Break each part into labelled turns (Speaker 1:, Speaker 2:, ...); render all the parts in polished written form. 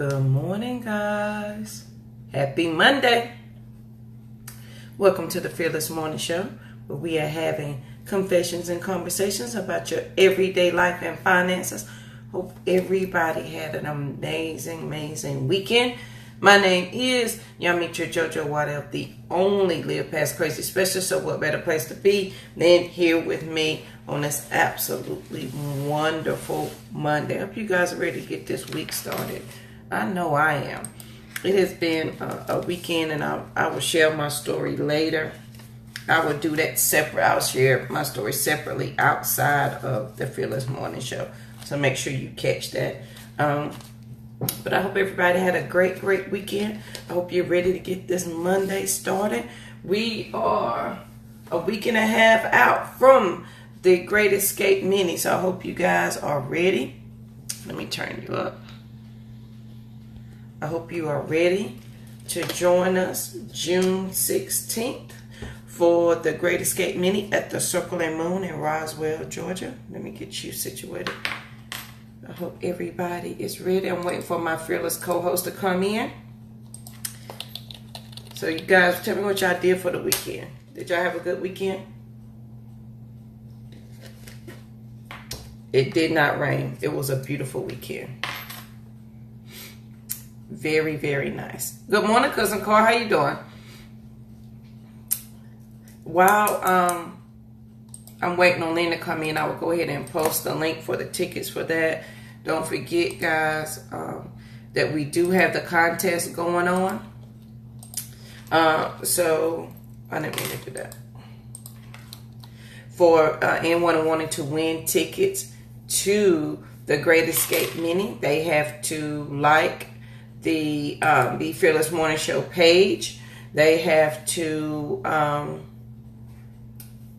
Speaker 1: Good morning, guys. Happy Monday. Welcome to the Fearless Morning Show, where we are having confessions and conversations about your everyday life and finances. Hope everybody had an amazing weekend. My name is Yamitra Jojo Waddell, the only Live Past Crazy specialist. So what better place to be than here with me on this absolutely wonderful Monday. I hope you guys are ready to get this week started. I know I am. It has been a weekend, and I will share my story later. I will do that separate. I'll share my story separately outside of the Fearless Morning Show. So make sure you catch that. But I hope everybody had a great weekend. I hope you're ready to get this Monday started. We are a week and a half out from the Great Escape Mini. So I hope you guys are ready. Let me turn you up. I hope you are ready to join us June 16th for the Great Escape Mini at the Circle and Moon in Roswell, Georgia. Let me get you situated. I hope everybody is ready. I'm waiting for my fearless co-host to come in. So you guys, tell me what y'all did for the weekend. Did y'all have a good weekend? It did not rain. It was a beautiful weekend. Very nice. Good morning, Cousin Carl. How you doing? While I'm waiting on Lynn to come in, I will go ahead and post the link for the tickets for that. Don't forget, guys, that we do have the contest going on. So I didn't mean to do that. For anyone wanting to win tickets to the Great Escape Mini, they have to like the Be Fearless Morning Show page. They have to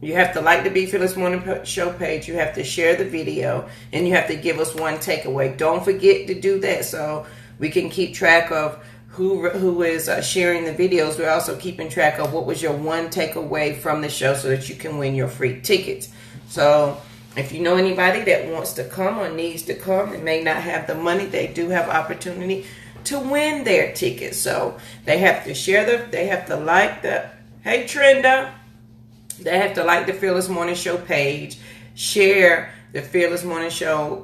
Speaker 1: you have to like the Be Fearless Morning Show page. You have to share the video, and you have to give us one takeaway. Don't forget to do that so we can keep track of who is sharing the videos. We're also keeping track of what was your one takeaway from the show so that you can win your free tickets. So if you know anybody that wants to come or needs to come and may not have the money, they do have opportunity to win their tickets. So they have to share they have to like the, hey Trenda, they have to like the Fearless Morning Show page, share the Fearless Morning Show,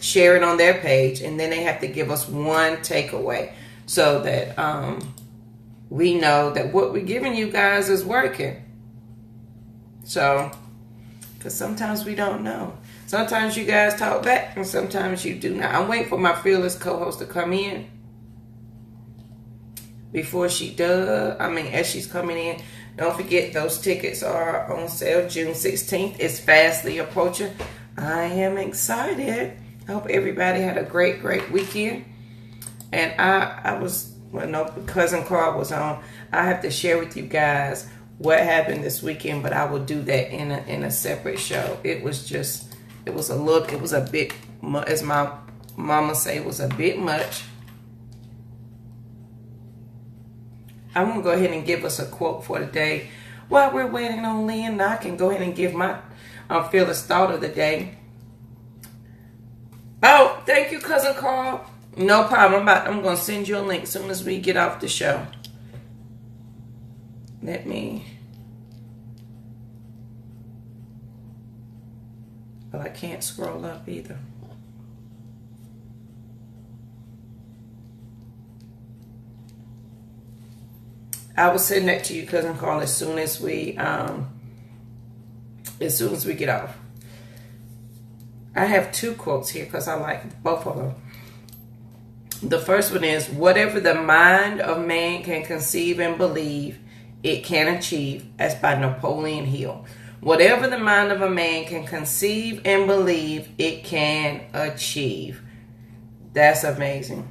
Speaker 1: share it on their page, and then they have to give us one takeaway so that we know that what we're giving you guys is working. So, because sometimes we don't know. Sometimes you guys talk back, and sometimes you do not. I'm waiting for my fearless co-host to come in. Before she does, as she's coming in, don't forget those tickets are on sale June 16th. It's fastly approaching. I am excited. I hope everybody had a great weekend. And Cousin Carl was on. I have to share with you guys what happened this weekend, but I will do that in a separate show. It was a bit, as my mama say, it was a bit much. I'm going to go ahead and give us a quote for the day. While we're waiting on Lynn, I can go ahead and give my fearless thought of the day. Oh, thank you, Cousin Carl. No problem. I'm going to send you a link as soon as we get off the show. Well, I can't scroll up either. I will send that to you, Cousin Carl, as soon as we get off. I have two quotes here because I like both of them. The first one is, whatever the mind of man can conceive and believe, it can achieve. That's by Napoleon Hill. Whatever the mind of a man can conceive and believe, it can achieve. That's amazing.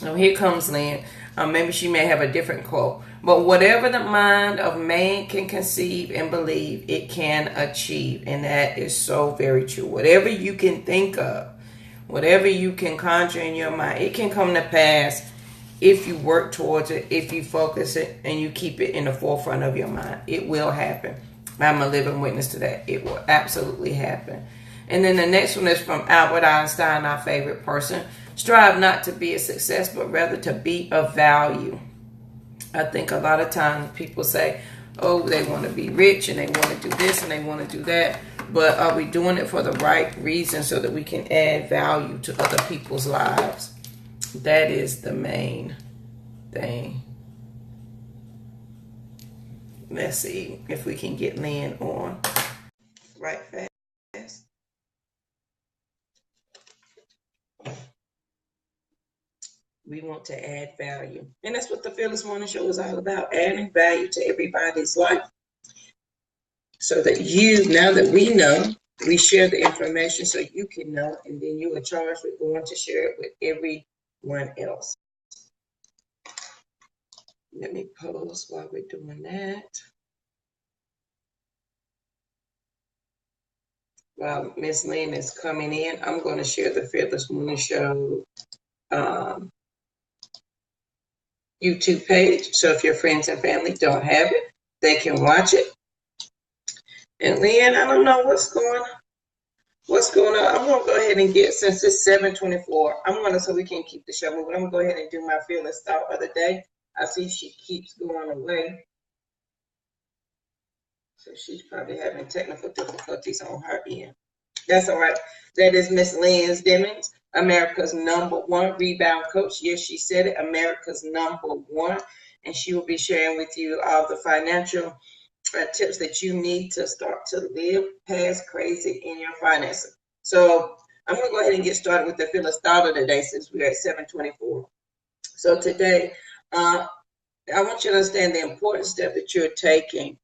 Speaker 1: Now here comes Lynn. Maybe she may have a different quote. But whatever the mind of man can conceive and believe, it can achieve. And that is so very true. Whatever you can think of, whatever you can conjure in your mind, it can come to pass if you work towards it, if you focus it, and you keep it in the forefront of your mind. It will happen. I'm a living witness to that. It will absolutely happen. And then the next one is from Albert Einstein, our favorite person. strive not to be a success, but rather to be of value. I think a lot of times people say, oh, they want to be rich and they want to do this and they want to do that. But are we doing it for the right reason so that we can add value to other people's lives? That is the main thing. Let's see if we can get Lynn on right fast. We want to add value. And that's what the Fearless Morning Show is all about, adding value to everybody's life. So that now that we know, we share the information so you can know, and then you are charged with going to share it with everyone else. Let me pause while we're doing that. While Miss Lynn is coming in, I'm going to share the Fearless Morning Show YouTube page. So if your friends and family don't have it, they can watch it. And Lynn, I don't know what's going on. I'm going to go ahead and since it's 7:24, so we can keep the show moving, I'm going to go ahead and do my Fearless Thought of the day. I see she keeps going away. So she's probably having technical difficulties on her end. That's all right. That is Miss Lynn Demings, America's #1 rebound coach. Yes, she said it, America's #1. And she will be sharing with you all the financial tips that you need to start to live past crazy in your finances. So I'm going to go ahead and get started with the Fearless Thought of the day since we're at 7:24. So today, I want you to understand the important step that you're taking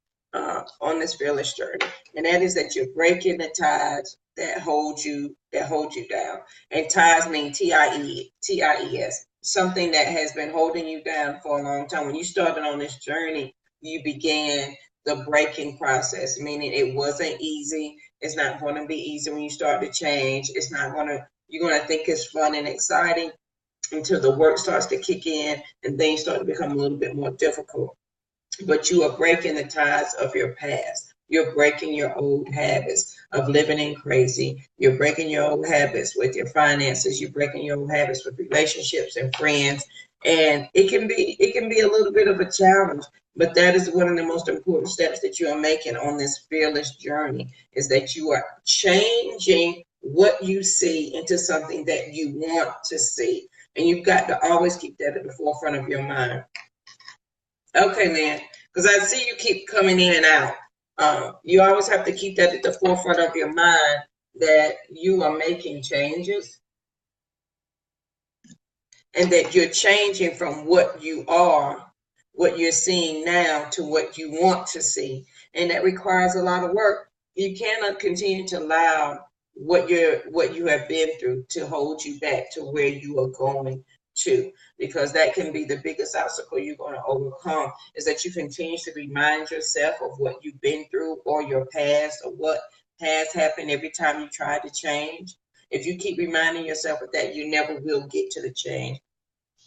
Speaker 1: on this fearless journey, and that is that you're breaking the ties that hold you down. And ties mean T-I-E-S, something that has been holding you down for a long time. When you started on this journey, you began the breaking process, meaning it wasn't easy. It's not going to be easy when you start to change. You're going to think it's fun and exciting until the work starts to kick in and things start to become a little bit more difficult. But you are breaking the ties of your past. You're breaking your old habits of living in crazy. You're breaking your old habits with your finances. You're breaking your old habits with relationships and friends. And it can be a little bit of a challenge, but that is one of the most important steps that you are making on this fearless journey, is that you are changing what you see into something that you want to see. And you've got to always keep that at the forefront of your mind. Okay, man, because I see you keep coming in and out. You always have to keep that at the forefront of your mind, that you are making changes and that you're changing from what you're seeing now, to what you want to see. And that requires a lot of work. You cannot continue to allow what you have been through to hold you back to where you are going to, because that can be the biggest obstacle you're going to overcome, is that you continue to remind yourself of what you've been through or your past or what has happened every time you try to change. If you keep reminding yourself of that, you never will get to the change.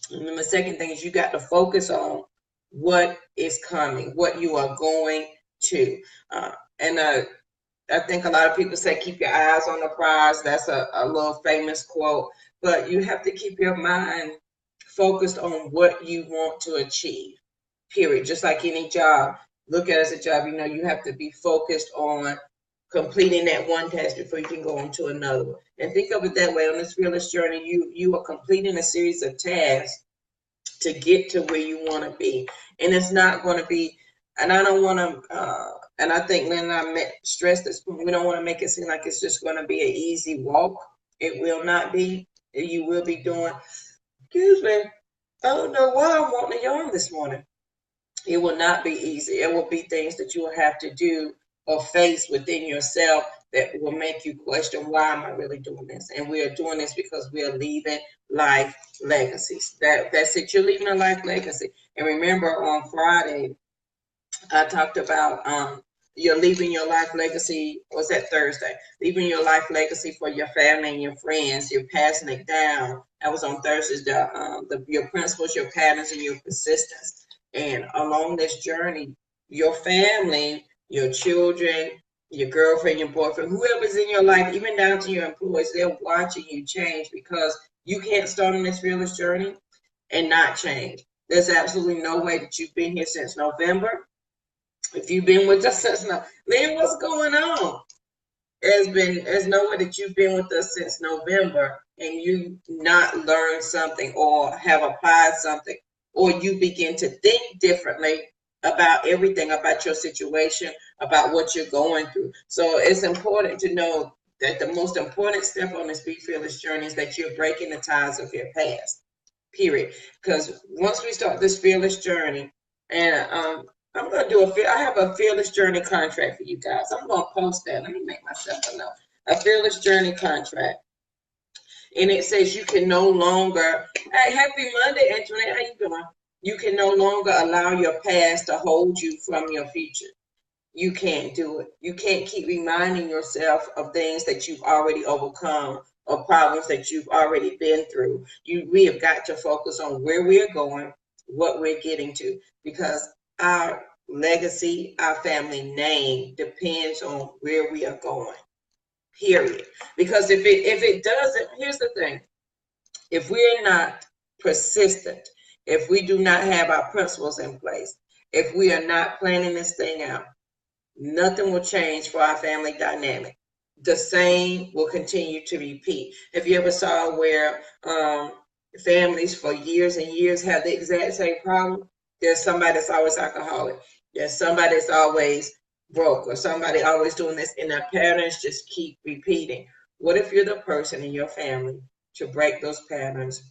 Speaker 1: And then the second thing is you got to focus on what is coming, what you are going to. I think a lot of people say, keep your eyes on the prize. That's a little famous quote. But you have to keep your mind focused on what you want to achieve, period. Just like any job. Look at it as a job. You have to be focused on completing that one task before you can go on to another one. And think of it that way. On this fearless journey, you are completing a series of tasks to get to where you want to be. And it's not going to be, and I don't want to, and I think Lynn and I stressed this, we don't want to make it seem like it's just going to be an easy walk. It will not be. You will be doing, excuse me, I don't know why I'm wanting to yawn this morning. It will not be easy. It will be things that you will have to do or face within yourself that will make you question, why am I really doing this? And we are doing this because we are leaving life legacies. That's it. You're leaving a life legacy. And remember, on Friday, I talked about you're leaving your life legacy. Was that Thursday? Leaving your life legacy for your family and your friends. You're passing it down. That was on Thursdays. Your principles, your patterns, and your persistence. And along this journey, your family, your children, your girlfriend, your boyfriend, whoever's in your life, even down to your employees, they're watching you change because you can't start on this fearless journey and not change. There's absolutely no way that you've been here since November. If you've been with us since now, man, what's going on? There's no way that you've been with us since November and you not learned something or have applied something or you begin to think differently about everything, about your situation, about what you're going through. So it's important to know that the most important step on this Be Fearless journey is that you're breaking the ties of your past, period. Because once we start this fearless journey, and I'm gonna do I have a fearless journey contract for you guys. I'm gonna post that. Let me make myself a note. A fearless journey contract, and it says you can no longer. Hey, happy Monday, Antoinette. How you doing? You can no longer allow your past to hold you from your future. You can't do it. You can't keep reminding yourself of things that you've already overcome or problems that you've already been through. We have got to focus on where we're going, what we're getting to, because our legacy, our family name depends on where we are going. Period. Because if it doesn't, here's the thing. If we're not persistent, if we do not have our principles in place, if we are not planning this thing out, nothing will change for our family dynamic. The same will continue to repeat. Have you ever saw where families for years and years have the exact same problem? There's somebody that's always alcoholic. There's somebody that's always broke, or somebody always doing this, and their patterns just keep repeating. What if you're the person in your family to break those patterns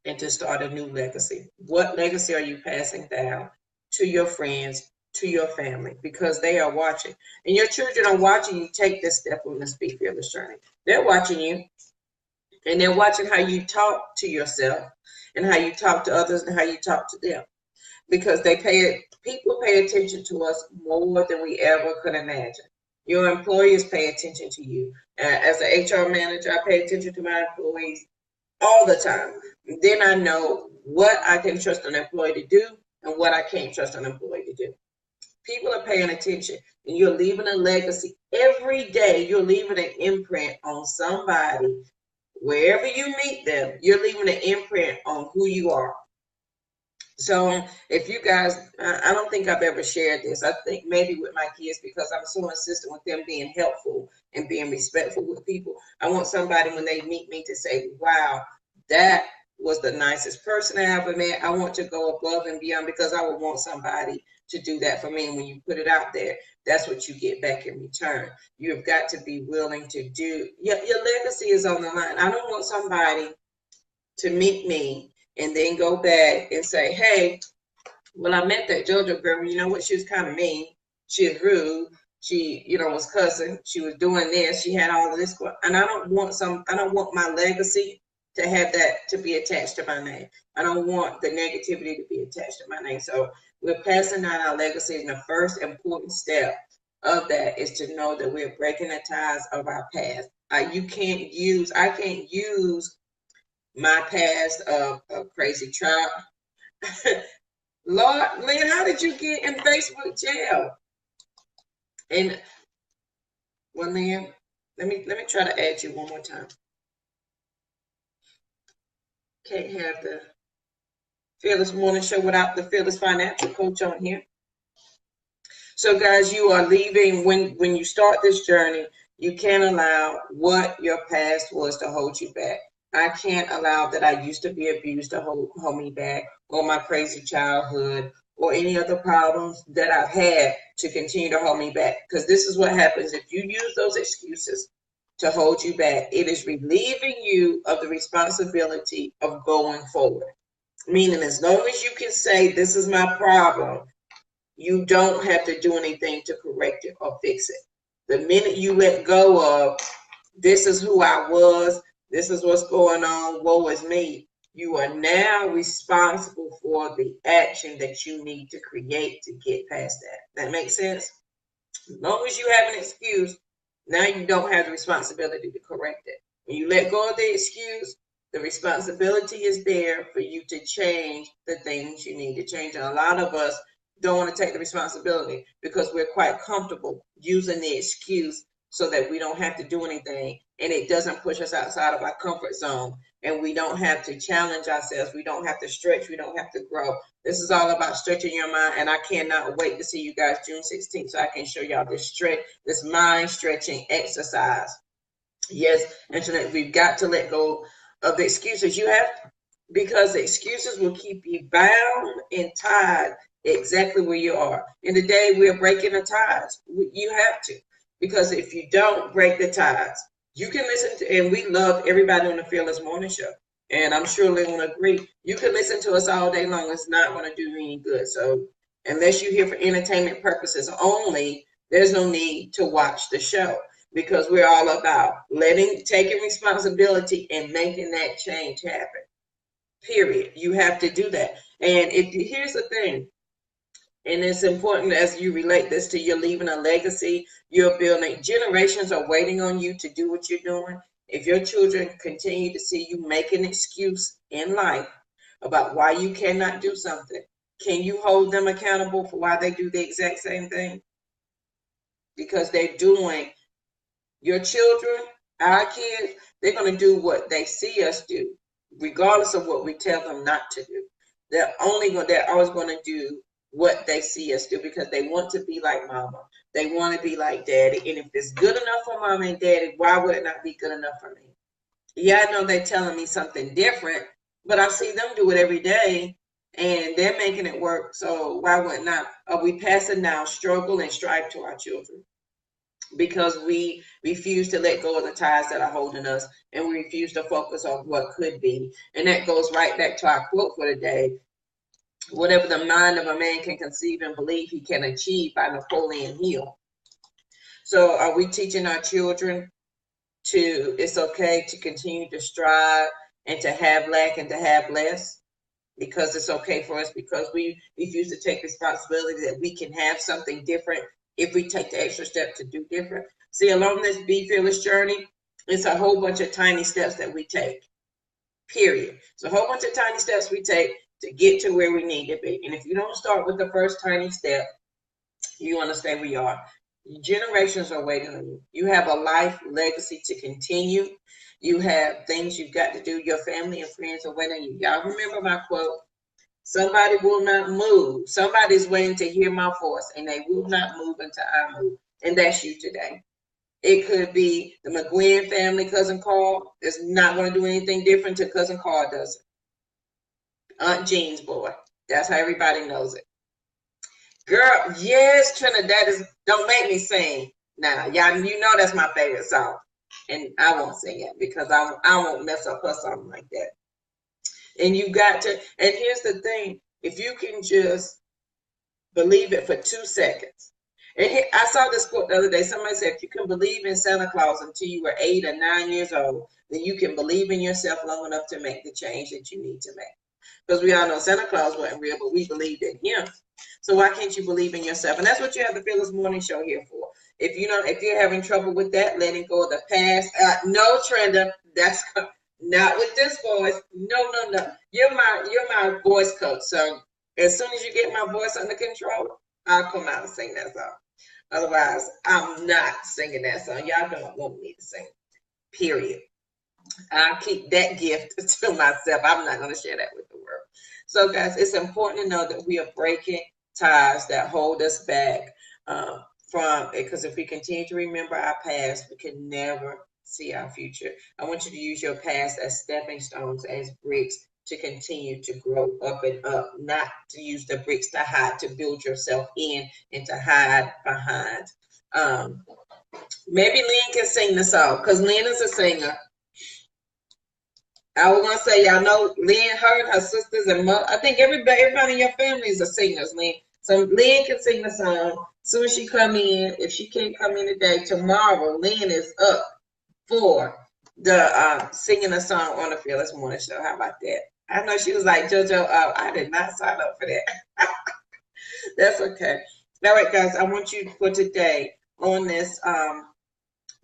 Speaker 1: and to start a new legacy? What legacy are you passing down to your friends, to your family? Because they are watching. And your children are watching you take this step on this Be Fearless journey. They're watching you, and they're watching how you talk to yourself and how you talk to others and how you talk to them. Because people pay attention to us more than we ever could imagine. Your employers pay attention to you. As an HR manager, I pay attention to my employees all the time. Then I know what I can trust an employee to do and what I can't trust an employee to do. People are paying attention, and you're leaving a legacy every day. You're leaving an imprint on somebody. Wherever you meet them, you're leaving an imprint on who you are. So if you guys, I don't think I've ever shared this. I think maybe with my kids, because I'm so insistent with them being helpful and being respectful with people. I want somebody when they meet me to say, wow, that was the nicest person I ever met. I want to go above and beyond because I would want somebody to do that for me. And when you put it out there, that's what you get back in return. You've got to be willing to do, your legacy is on the line. I don't want somebody to meet me and then go back and say, hey, well, I met that JoJo girl. You know what? She was kind of mean. She was rude. She, was cussing. She was doing this. She had all of this. And I don't want my legacy to have that to be attached to my name. I don't want the negativity to be attached to my name. So we're passing down our legacy. And the first important step of that is to know that we're breaking the ties of our past. I can't use my past of a crazy child. Lord, Lynn, how did you get in Facebook jail? And well, Lynn, let me try to add you one more time. Can't have the Fearless Morning Show without the Fearless Financial Coach on here. So guys, you are leaving when you start this journey. You can't allow what your past was to hold you back. I can't allow that I used to be abused to hold me back, or my crazy childhood, or any other problems that I've had to continue to hold me back. Because this is what happens if you use those excuses to hold you back. It is relieving you of the responsibility of going forward. Meaning, as long as you can say, this is my problem, you don't have to do anything to correct it or fix it. The minute you let go of, this is who I was, this is what's going on, woe is me, you are now responsible for the action that you need to create to get past that. That makes sense? As long as you have an excuse, now you don't have the responsibility to correct it. When you let go of the excuse, the responsibility is there for you to change the things you need to change. And a lot of us, don't want to take the responsibility because we're quite comfortable using the excuse so that we don't have to do anything, and it doesn't push us outside of our comfort zone, and we don't have to challenge ourselves. We don't have to stretch. We don't have to grow. This is all about stretching your mind, and I cannot wait to see you guys June 16th so I can show y'all this mind stretching exercise. Yes, Antoinette, we've got to let go of the excuses you have, because the excuses will keep you bound and tied exactly where you are. And today we're breaking the ties. You have to, because if you don't break the ties, you can listen to, and we love everybody on the Fearless Morning Show, and I'm sure they will agree, you can listen to us all day long. It's not going to do you any good. So unless you're here for entertainment purposes only, there's no need to watch the show, because we're all about taking responsibility and making that change happen. Period. You have to do that. And here's the thing, and it's important as you relate this to you're leaving a legacy, you're building, generations are waiting on you to do what you're doing. If your children continue to see you make an excuse in life about why you cannot do something, can you hold them accountable for why they do the exact same thing? Because they're doing, your children, our kids, they're going to do what they see us do, regardless of what we tell them not to do. They're always going to do what they see us do, because they want to be like mama. They want to be like daddy. And if it's good enough for mama and daddy, why would it not be good enough for me? Yeah, I know they're telling me something different, but I see them do it every day and they're making it work. So why would not? Are we passing down struggle and strife to our children? Because we refuse to let go of the ties that are holding us, and we refuse to focus on what could be. And that goes right back to our quote for today: whatever the mind of a man can conceive and believe, he can achieve, by Napoleon Hill. So are we teaching our children it's okay to continue to strive and to have lack and to have less, because it's okay for us, because we refuse to take responsibility that we can have something different if we take the extra step to do different? See, along this Be Fearless journey, it's a whole bunch of tiny steps that we take, period. It's a whole bunch of tiny steps we take to get to where we need to be. And if you don't start with the first tiny step, you want to stay where you are. Generations are waiting on you. You have a life legacy to continue. You have things you've got to do. Your family and friends are waiting on you. Y'all remember my quote: somebody will not move. Somebody's waiting to hear my voice, and they will not move until I move. And that's you today. It could be the McGuinn family, Cousin Carl is not going to do anything different till Cousin Carl does it. Aunt Jean's boy. That's how everybody knows it. Girl, yes, Trinidad is, don't make me sing. Now, y'all, you know that's my favorite song. And I won't sing it because I won't mess up her song like that. And you got to, and here's the thing, if you can just believe it for 2 seconds. And I saw this quote the other day. Somebody said, if you can believe in Santa Claus until you were 8 or 9 years old, then you can believe in yourself long enough to make the change that you need to make. Because we all know Santa Claus wasn't real, but we believed in him. So why can't you believe in yourself? And that's what you have the Fearless Morning Show here for. If you're having trouble with that, letting go of the past, no, Trenda, that's not with this voice. No. You're my voice coach. So as soon as you get my voice under control, I'll come out and sing that song. Otherwise, I'm not singing that song. Y'all don't want me to sing. Period. I'll keep that gift to myself. I'm not going to share that with the world. So, guys, it's important to know that we are breaking ties that hold us back from it, because if we continue to remember our past, we can never see our future. I want you to use your past as stepping stones, as bricks to continue to grow up and up, not to use the bricks to hide, to build yourself in and to hide behind. Maybe Lynn can sing the song, because Lynn is a singer. I was gonna say, y'all know Lynn, her sisters, and mother, I think everybody in your family is a singer, Lynn. So Lynn can sing the song. Soon as she come in, if she can't come in today, tomorrow, Lynn is up for the singing a song on the Fearless Morning Show. How about that? I know she was like, JoJo, I did not sign up for that. That's okay. All right, guys, I want you for today on this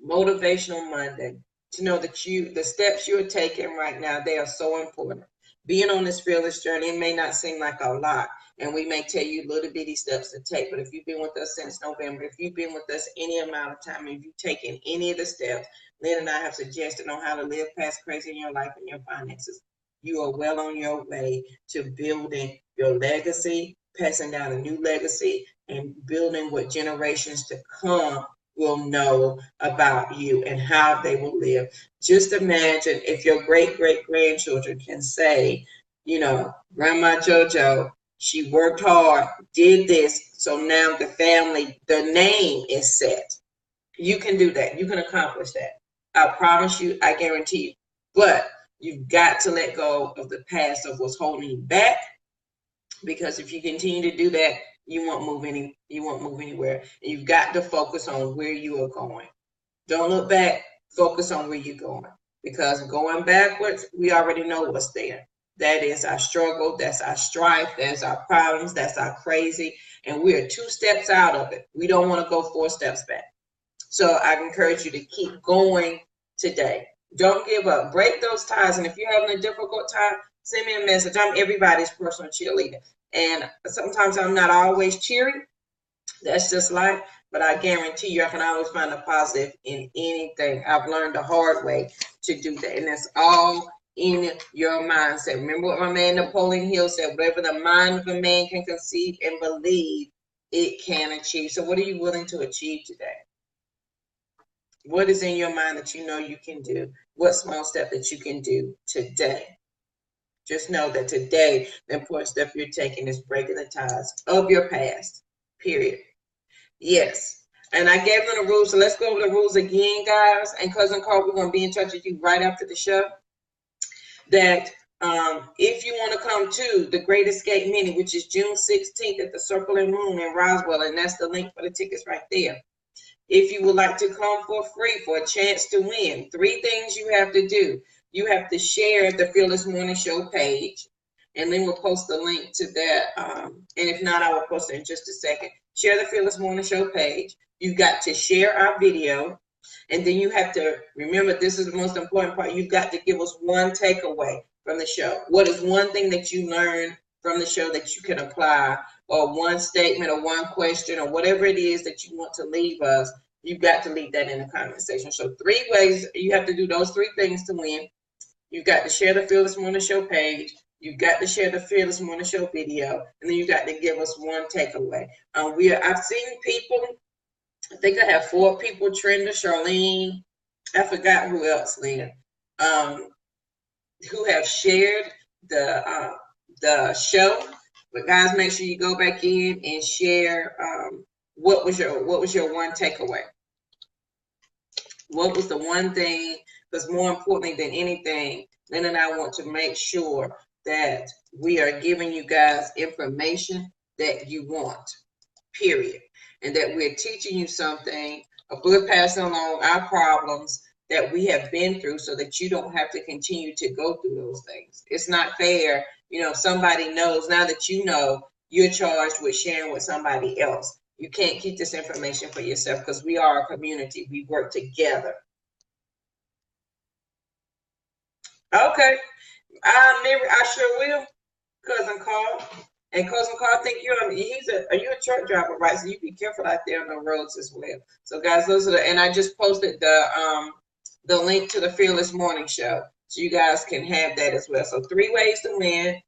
Speaker 1: Motivational Monday to know that the steps you're taking right now, they are so important. Being on this fearless journey, it may not seem like a lot, and we may tell you little bitty steps to take. But if you've been with us since November, if you've been with us any amount of time, if you've taken any of the steps Lynn and I have suggested on how to live past crazy in your life and your finances, you are well on your way to building your legacy, passing down a new legacy, and building what generations to come will know about you and how they will live. Just imagine if your great-great-grandchildren can say, you know, Grandma JoJo, she worked hard, did this, so now the family, the name is set. You can do that. You can accomplish that. I promise you, I guarantee you. But you've got to let go of the past of what's holding you back, because if you continue to do that, you won't move anywhere. And you've got to focus on where you are going. Don't look back, focus on where you're going. Because going backwards, we already know what's there. That is our struggle, that's our strife, that's our problems, that's our crazy, and we are 2 steps out of it. We don't want to go 4 steps back. So I encourage you to keep going today. Don't give up. Break those ties. And if you're having a difficult time, send me a message. I'm everybody's personal cheerleader. And sometimes I'm not always cheery. That's just life. But I guarantee you, I can always find a positive in anything. I've learned the hard way to do that. And that's all in your mindset. Remember what my man Napoleon Hill said, whatever the mind of a man can conceive and believe, it can achieve. So what are you willing to achieve today? What is in your mind that you know you can do? What small step that you can do today? Just know that today, the important step you're taking is breaking the ties of your past, period. Yes. And I gave them the rules, so let's go over the rules again, guys. And Cousin Carl, we're going to be in touch with you right after the show. That if you want to come to the Great Escape Mini, which is June 16th at the Circle and Moon in Roswell, and that's the link for the tickets right there. If you would like to come for free for a chance to win, 3 things you have to do. You have to share the Fearless Morning Show page, and then we'll post the link to that. And if not, I will post it in just a second. Share the Fearless Morning Show page. You've got to share our video, and then you have to remember, this is the most important part. You've got to give us one takeaway from the show. What is one thing that you learned from the show that you can apply, or one statement or one question or whatever it is that you want to leave us? You've got to leave that in the comment section. So 3 ways you have to do those 3 things to win. You've got to share the Fearless Morning Show page. You've got to share the Fearless Morning Show video. And then you've got to give us one takeaway. I've seen people, I think I have 4 people, Trenda, Charlene, I forgot who else, Lynn, who have shared the show. But guys, make sure you go back in and share what was your one takeaway. What was the one thing? Because more importantly than anything, Lynn and I want to make sure that we are giving you guys information that you want, period. And that we're teaching you something, we're passing along our problems that we have been through so that you don't have to continue to go through those things. It's not fair. You know, somebody knows, now that you know, you're charged with sharing with somebody else. You can't keep this information for yourself, because we are a community. We work together. Okay. I sure will, Cousin Carl. And Cousin Carl, I think are you a truck driver, right? So you be careful out there on the roads as well. So guys, those are and I just posted the link to the Fearless Morning Show, so you guys can have that as well. So 3 ways to win.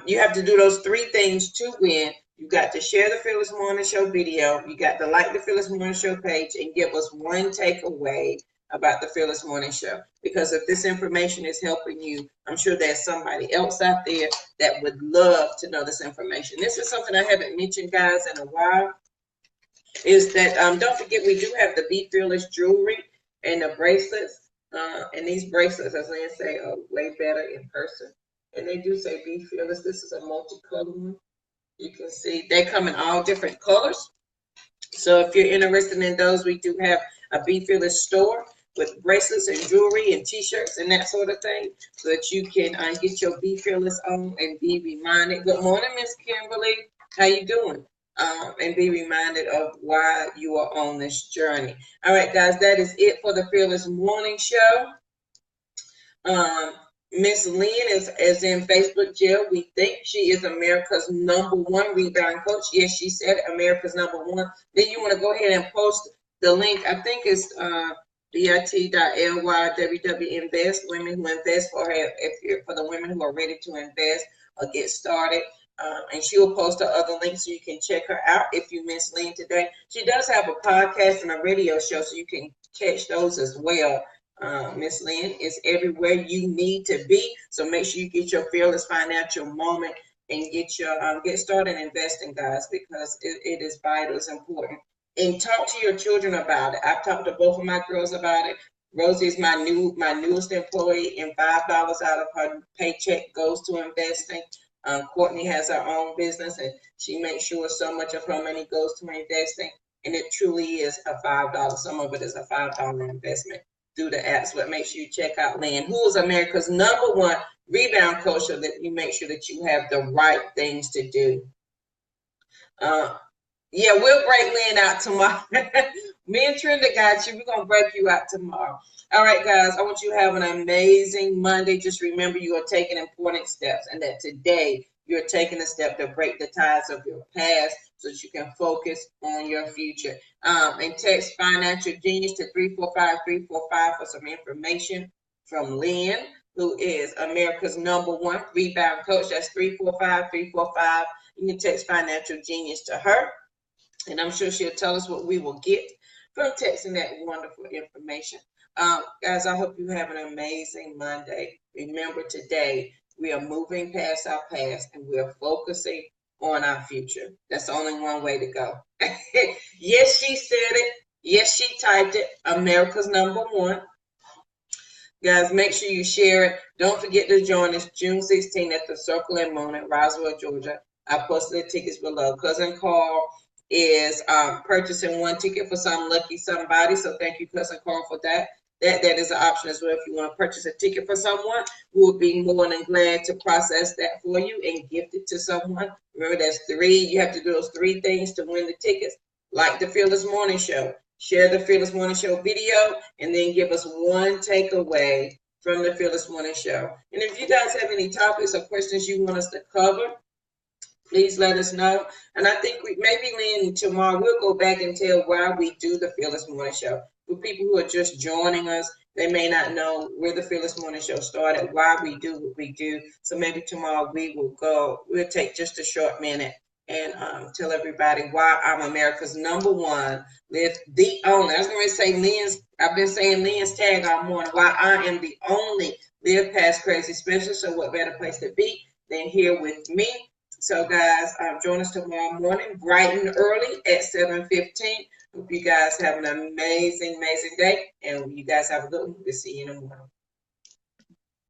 Speaker 1: You have to do those 3 things to win. You got to share the Fearless Morning Show video. You got to like the Fearless Morning Show page and give us one takeaway about the Fearless Morning Show. Because if this information is helping you, I'm sure there's somebody else out there that would love to know this information. This is something I haven't mentioned, guys, in a while, is that don't forget, we do have the Be Fearless jewelry and the bracelets. And these bracelets, as Lynn say, are way better in person. And they do say Be Fearless. This is a multicolored one. You can see they come in all different colors. So if you're interested in those, we do have a Be Fearless store with bracelets and jewelry and t-shirts and that sort of thing, so that you can get your Be Fearless on and be reminded. Good morning, Miss Kimberly. How you doing? And be reminded of why you are on this journey. All right, guys, that is it for the Fearless Morning Show. Miss Lynn is in Facebook jail. We think she is America's #1 rebound coach. Yes, she said America's #1. Then you want to go ahead and post the link. I think it's bit.ly www.invest, women who invest for her, if you're for the women who are ready to invest or get started. And she will post the other links so you can check her out if you miss Lynn today. She does have a podcast and a radio show, so you can catch those as well. Miss Lynn is everywhere you need to be. So make sure you get your fearless financial moment and get started investing, guys, because it is vital, it's important. And talk to your children about it. I've talked to both of my girls about it. Rosie is my newest employee, and $5 out of her paycheck goes to investing. Courtney has her own business, and she makes sure so much of her money goes to investing. And it truly is a $5. Some of it is a $5 investment through the apps. But make sure you check out Lynn, who is America's #1 rebound coach, so that you make sure that you have the right things to do. Yeah, we'll break Lynn out tomorrow. Me and Trenda got you. We're going to break you out tomorrow. All right, guys, I want you to have an amazing Monday. Just remember, you are taking important steps, and that today you're taking a step to break the ties of your past so that you can focus on your future. And text Financial Genius to 345-345 for some information from Lynn, who is America's #1 rebound coach. That's 345-345. You can text Financial Genius to her, and I'm sure she'll tell us what we will get from texting that wonderful information. Guys, I hope you have an amazing Monday. Remember, today we are moving past our past and we are focusing on our future. That's only one way to go. Yes, she said it. Yes, she typed it. America's #1. Guys, make sure you share it. Don't forget to join us June 16th at the Circle and Moon in Roswell, Georgia. I posted the tickets below. Cousin Carl is purchasing 1 ticket for some lucky somebody. So thank you, Cousin Carl, for that. That is an option as well. If you want to purchase a ticket for someone, we will be more than glad to process that for you and gift it to someone. Remember, that's 3. You have to do those 3 things to win the tickets. Like the Fearless Morning Show. Share the Fearless Morning Show video, and then give us 1 takeaway from the Fearless Morning Show. And if you guys have any topics or questions you want us to cover, please let us know. And I think maybe Lynn, tomorrow we'll go back and tell why we do the Fearless Morning Show. For people who are just joining us, they may not know where the Fearless Morning Show started, why we do what we do. So maybe tomorrow we'll take just a short minute and tell everybody why I'm America's #1, live the only. I was going to say Lynn's, I've been saying Lynn's tag all morning, why I am the only Live Past Crazy specialist. So what better place to be than here with me? So guys, join us tomorrow morning, bright and early at 7:15. Hope you guys have an amazing, amazing day. And you guys have a good one. We'll see you in the morning.